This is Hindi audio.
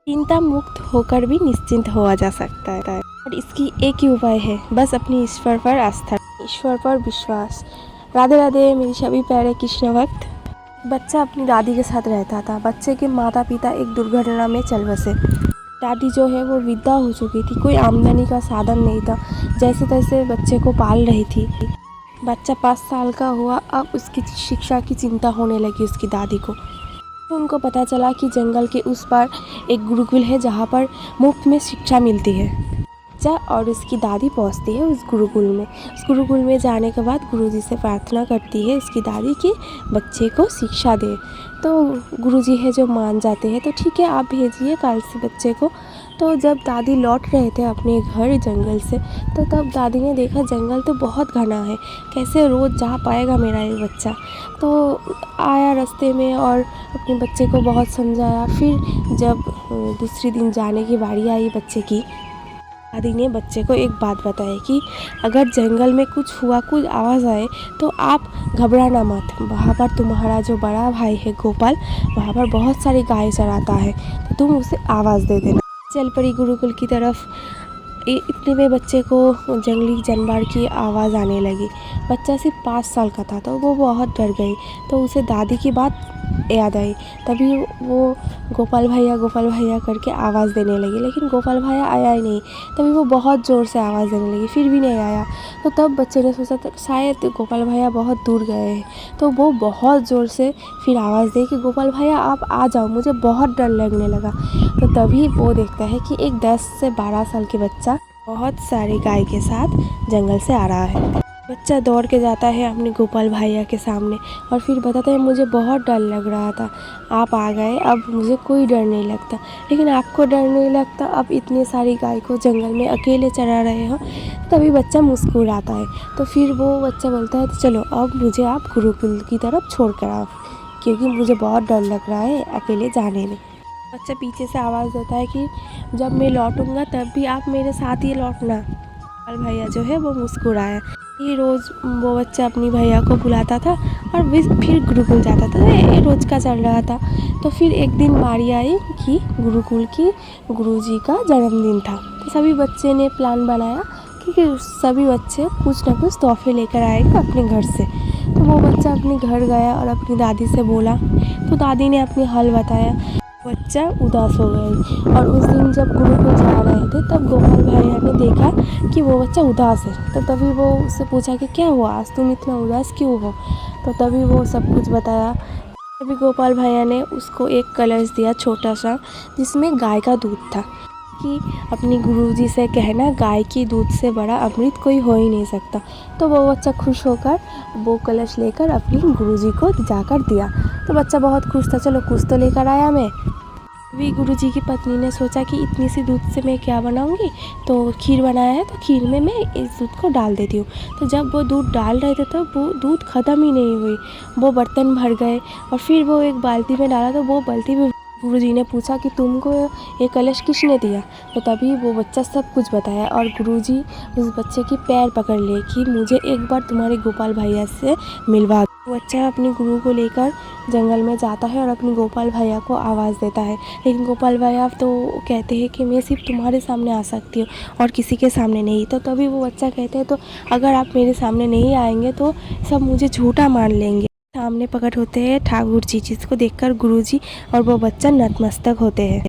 चिंता मुक्त होकर भी निश्चिंत हुआ जा सकता है और इसकी एक ही उपाय है, बस अपनी ईश्वर पर आस्था, ईश्वर पर विश्वास। राधे राधे मेरी सभी प्यारे कृष्ण भक्त। बच्चा अपनी दादी के साथ रहता था। बच्चे के माता पिता एक दुर्घटना में चल बसे। दादी जो है वो विधवा हो चुकी थी, कोई आमदनी का साधन नहीं था, जैसे तैसे बच्चे को पाल रही थी। बच्चा 5 साल का हुआ, अब उसकी शिक्षा की चिंता होने लगी उसकी दादी को। तो उनको पता चला कि जंगल के उस पार एक गुरुकुल है जहाँ पर मुफ्त में शिक्षा मिलती है। बच्चा और उसकी दादी पहुँचती है उस गुरुकुल में। उस गुरुकुल में जाने के बाद गुरुजी से प्रार्थना करती है उसकी दादी कि बच्चे को शिक्षा दे। तो गुरुजी है जो मान जाते हैं, तो ठीक है आप भेजिए कल से बच्चे को। तो जब दादी लौट रहे थे अपने घर जंगल से, तो तब दादी ने देखा जंगल तो बहुत घना है, कैसे रोज़ जा पाएगा मेरा ये बच्चा। तो आया रास्ते में और अपने बच्चे को बहुत समझाया। फिर जब दूसरे दिन जाने की बारी आई बच्चे की, दादी ने बच्चे को एक बात बताई कि अगर जंगल में कुछ हुआ, कुछ आवाज़ आए तो आप घबराना मत। वहाँ पर तुम्हारा जो बड़ा भाई है गोपाल, वहाँ पर बहुत सारी गाय चराता है, तो तुम उसे आवाज़ दे देना। चल पड़ी गुरुकुल की तरफ। इतने में बच्चे को जंगली जानवर की आवाज़ आने लगी। बच्चा सिर्फ 5 साल का था, तो वो बहुत डर गई। तो उसे दादी की बात याद आई। तभी वो गोपाल भैया करके आवाज़ देने लगी, लेकिन गोपाल भैया आया ही नहीं। तभी वो बहुत ज़ोर से आवाज़ देने लगी, फिर भी नहीं आया। तो तब बच्चे ने सोचा शायद गोपाल भैया बहुत दूर गए हैं। तो वो बहुत ज़ोर से फिर आवाज़ दे कि गोपाल भैया आप आ जाओ, मुझे बहुत डर लगने लगा। तो तभी वो देखता है कि एक 10 से 12 साल के बच्चा बहुत सारी गाय के साथ जंगल से आ रहा है। बच्चा दौड़ के जाता है अपने गोपाल भैया के सामने और फिर बताता है मुझे बहुत डर लग रहा था, आप आ गए, अब मुझे कोई डर नहीं लगता। लेकिन आपको डर नहीं लगता, अब इतनी सारी गाय को जंगल में अकेले चरा रहे हो। तभी बच्चा मुस्कुराता है। तो फिर वो बच्चा बोलता है तो चलो अब मुझे आप गुरुकुल की तरफ छोड़ कर आओ, क्योंकि मुझे बहुत डर लग रहा है अकेले जाने में। बच्चा पीछे से आवाज़ देता है कि जब मैं लौटूंगा तब भी आप मेरे साथ ही लौटना। गोपाल भैया जो है वो मुस्कुराया। ये रोज़ वो बच्चा अपनी भैया को बुलाता था और फिर गुरुकुल जाता था। ये रोज़ का चल रहा था। तो फिर एक दिन बारी आई कि गुरुकुल की गुरुजी का जन्मदिन था। तो सभी बच्चे ने प्लान बनाया कि सभी बच्चे कुछ ना कुछ तोहफे लेकर आएगा अपने घर से। तो वो बच्चा अपने घर गया और अपनी दादी से बोला। तो दादी ने अपनी हाल बताया। बच्चा उदास हो गई और उस दिन जब गुरुकुल जा रहे थे तब गोपाल भैया ने देखा कि वो बच्चा उदास है। तो तभी वो उससे पूछा कि क्या हुआ, आज तुम इतना उदास क्यों हो। तो तभी वो सब कुछ बताया। तभी गोपाल भैया ने उसको एक कलश दिया छोटा सा, जिसमें गाय का दूध था, कि अपनी गुरुजी से कहना गाय की दूध से बड़ा अमृत कोई हो ही नहीं सकता। तो वो बच्चा खुश होकर वो कलश लेकर अपनी गुरुजी को जाकर दिया। तो बच्चा बहुत खुश था, चलो कुछ तो लेकर आया मैं। अभी गुरुजी की पत्नी ने सोचा कि इतनी सी दूध से मैं क्या बनाऊंगी, तो खीर बनाया है तो खीर में मैं इस दूध को डाल देती हूँ। तो जब वो दूध डाल रहे थे तो वो दूध ख़त्म ही नहीं हुई, वो बर्तन भर गए और फिर वो एक बाल्टी में डाला तो वो बाल्टी भी। गुरुजी ने पूछा कि तुमको ये कलश किसने दिया। तो तभी वो बच्चा सब कुछ बताया और गुरुजी उस बच्चे की पैर पकड़ लिए कि मुझे एक बार तुम्हारे गोपाल भैया से मिलवा दो। बच्चा अपने गुरु को लेकर जंगल में जाता है और अपने गोपाल भैया को आवाज़ देता है। लेकिन गोपाल भैया तो कहते हैं कि मैं सिर्फ तुम्हारे सामने आ सकती हूँ और किसी के सामने नहीं। तो तभी वो बच्चा कहते हैं तो अगर आप मेरे सामने नहीं आएंगे तो सब मुझे झूठा मान लेंगे। सामने प्रकट होते हैं ठाकुर जी, जिसको देखकर गुरुजी और वो बच्चा नतमस्तक होते हैं।